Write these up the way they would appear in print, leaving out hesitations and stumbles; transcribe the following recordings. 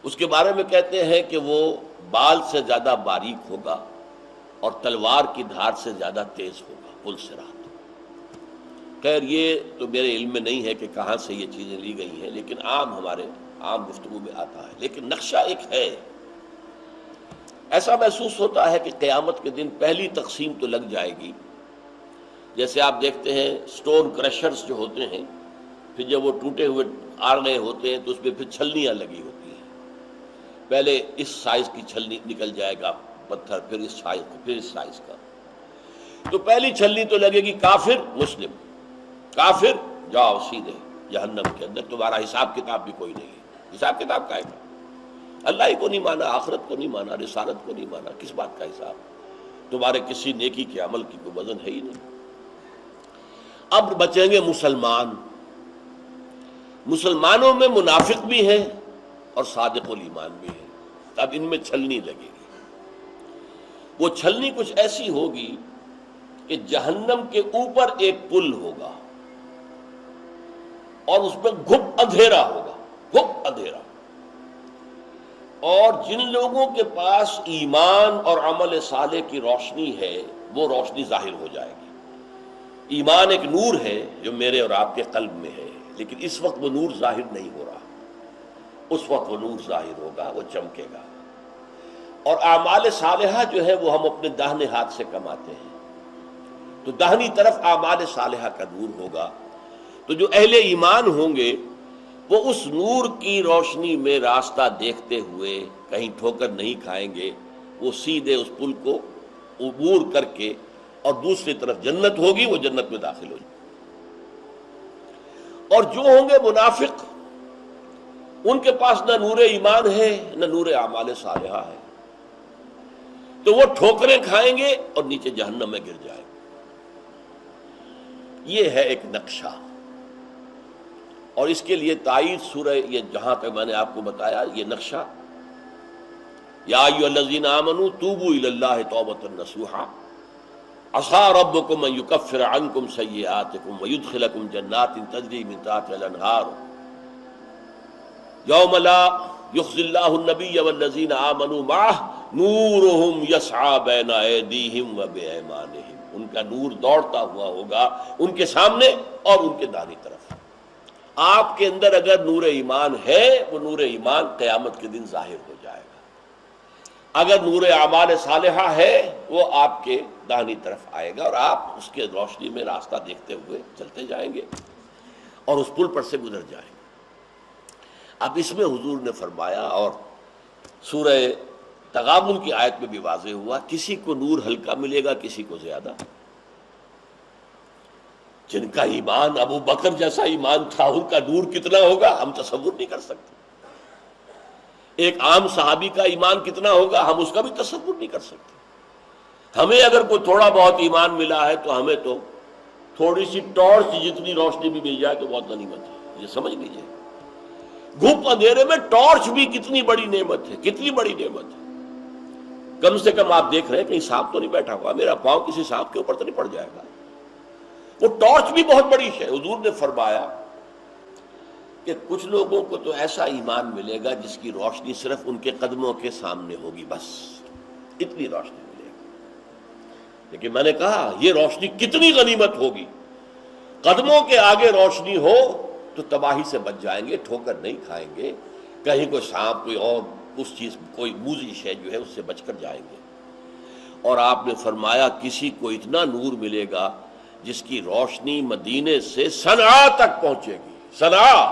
اس کے بارے میں کہتے ہیں کہ وہ بال سے زیادہ باریک ہوگا اور تلوار کی دھار سے زیادہ تیز ہوگا، پل صراط۔ خیر یہ تو میرے علم میں نہیں ہے کہ کہاں سے یہ چیزیں لی گئی ہیں، لیکن ہمارے عام گفتگو میں آتا ہے۔ لیکن نقشہ ایک ہے، ایسا محسوس ہوتا ہے کہ قیامت کے دن پہلی تقسیم تو لگ جائے گی۔ جیسے آپ دیکھتے ہیں سٹون کریشرز جو ہوتے ہیں، پھر جب وہ ٹوٹے ہوئے آ رہے ہوتے ہیں تو اس پہ پھر چھلنیاں لگی ہوتی ہیں۔ پہلے اس سائز کی چھلنی نکل جائے گا پتھر، پھر اس سائز کا، پھر اس سائز کا۔ تو پہلی چھلنی تو لگے گی کافر مسلم، کافر جاؤ سیدھے جہنم کے اندر، تمہارا حساب کتاب بھی کوئی نہیں ہے۔ حساب کتاب کا ہے، اللہ ہی کو نہیں مانا، آخرت کو نہیں مانا، رسالت کو نہیں مانا، کس بات کا حساب؟ تمہارے کسی نیکی کے عمل کی کوئی وزن ہے ہی نہیں۔ اب بچیں گے مسلمان۔ مسلمانوں میں منافق بھی ہیں اور صادق الایمان بھی ہیں۔ اب ان میں چھلنی لگے گی۔ وہ چھلنی کچھ ایسی ہوگی کہ جہنم کے اوپر ایک پل ہوگا اور اس میں گھپ اندھیرا ہوگا، گھپ اندھیرا، اور جن لوگوں کے پاس ایمان اور عمل صالح کی روشنی ہے وہ روشنی ظاہر ہو جائے گی۔ ایمان ایک نور ہے جو میرے اور آپ کے قلب میں ہے، لیکن اس وقت وہ نور ظاہر نہیں ہو رہا، اس وقت وہ نور ظاہر ہوگا، وہ چمکے گا۔ اور اعمال صالحہ جو ہے وہ ہم اپنے داہنے ہاتھ سے کماتے ہیں، تو داہنی طرف اعمال صالحہ کا نور ہوگا۔ تو جو اہل ایمان ہوں گے وہ اس نور کی روشنی میں راستہ دیکھتے ہوئے کہیں ٹھوکر نہیں کھائیں گے، وہ سیدھے اس پل کو عبور کر کے اور دوسری طرف جنت ہوگی، وہ جنت میں داخل ہو جائے۔ اور جو ہوں گے منافق، ان کے پاس نہ نور ایمان ہے نہ نور اعمال صالحہ ہے، تو وہ ٹھوکریں کھائیں گے اور نیچے جہنم میں گر جائیں گے۔ یہ ہے ایک نقشہ، اور اس کے لیے تائید سورہ، یہ جہاں تک میں نے آپ کو بتایا یہ نقشہ، یا ایھا الذین آمنوا توبوا الی اللہ توبۃ نصوحا عسیٰ ربکم ان یکفر عنکم سیئاتکم ویدخلکم جنات تجری من تحتہا الانہار یوم لا یخزی اللہ النبی والذین آمنوا معہ نورہم یسعی بین ایدیہم وبایمانہم۔ ان کا نور دوڑتا ہوا ہوگا ان کے سامنے اور ان کے دائیں طرف۔ آپ کے اندر اگر نور ایمان ہے، وہ نور ایمان قیامت کے دن ظاہر ہو جائے گا۔ اگر نور اعمال صالحہ ہے وہ آپ کے داہنی طرف آئے گا اور آپ اس کے روشنی میں راستہ دیکھتے ہوئے چلتے جائیں گے اور اس پل پر سے گزر جائیں گے۔ اب اس میں حضور نے فرمایا، اور سورہ تغابن کی آیت میں بھی واضح ہوا، کسی کو نور ہلکا ملے گا، کسی کو زیادہ۔ جن کا ایمان ابو بکر جیسا ایمان تھا، ان کا نور کتنا ہوگا ہم تصور نہیں کر سکتے۔ ایک عام صحابی کا ایمان کتنا ہوگا ہم اس کا بھی تصور نہیں کر سکتے۔ ہمیں اگر کوئی تھوڑا بہت ایمان ملا ہے تو ہمیں تو تھوڑی سی ٹارچ جتنی روشنی بھی مل جائے تو بہت غنیمت ہے، یہ سمجھ لیجیے۔ گھپ اندھیرے میں ٹارچ بھی کتنی بڑی نعمت ہے، کتنی بڑی نعمت ہے۔ کم سے کم آپ دیکھ رہے ہیں کہیں سانپ تو نہیں بیٹھا ہوا، میرا پاؤں کسی سانپ کے اوپر تو نہیں پڑ جائے گا۔ وہ ٹارچ بھی بہت بڑی ہے۔ حضور نے فرمایا کہ کچھ لوگوں کو تو ایسا ایمان ملے گا جس کی روشنی صرف ان کے قدموں کے سامنے ہوگی، بس اتنی روشنی ملے گی۔ لیکن میں نے کہا یہ روشنی کتنی غنیمت ہوگی۔ قدموں کے آگے روشنی ہو تو تباہی سے بچ جائیں گے، ٹھوکر نہیں کھائیں گے، کہیں کوئی سانپ کوئی اور اس چیز کوئی موذی شے جو ہے اس سے بچ کر جائیں گے۔ اور آپ نے فرمایا کسی کو اتنا نور ملے گا جس کی روشنی مدینے سے صنعاء تک پہنچے گی۔ صنعاء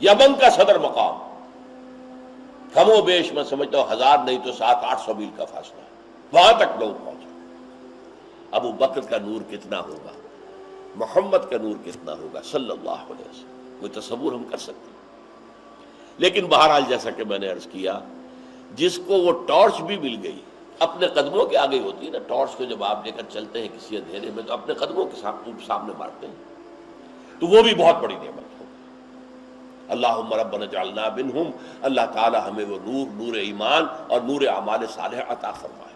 یمن کا صدر مقام، کم و بیش میں سمجھتا ہوں 1000 نہیں تو 700-800 میل کا فاصلہ ہے، وہاں تک لوگ پہنچے۔ ابو بکر کا نور کتنا ہوگا، محمد کا نور کتنا ہوگا صلی اللہ علیہ وسلم، کوئی تصور ہم کر سکتے ہیں؟ لیکن بہرحال جیسا کہ میں نے عرض کیا، جس کو وہ ٹارچ بھی مل گئی، اپنے قدموں کے آگے ہوتی ہے نا ٹارچ کو، جب آپ لے کر چلتے ہیں کسی اندھیرے میں تو اپنے قدموں کے سامنے مارتے ہیں، تو وہ بھی بہت بڑی نعمت ہوگی۔ اللہم ربنا اجعلنا منہم، اللہ تعالی ہمیں وہ نور، نور ایمان اور نور اعمال صالحہ عطا فرمائے۔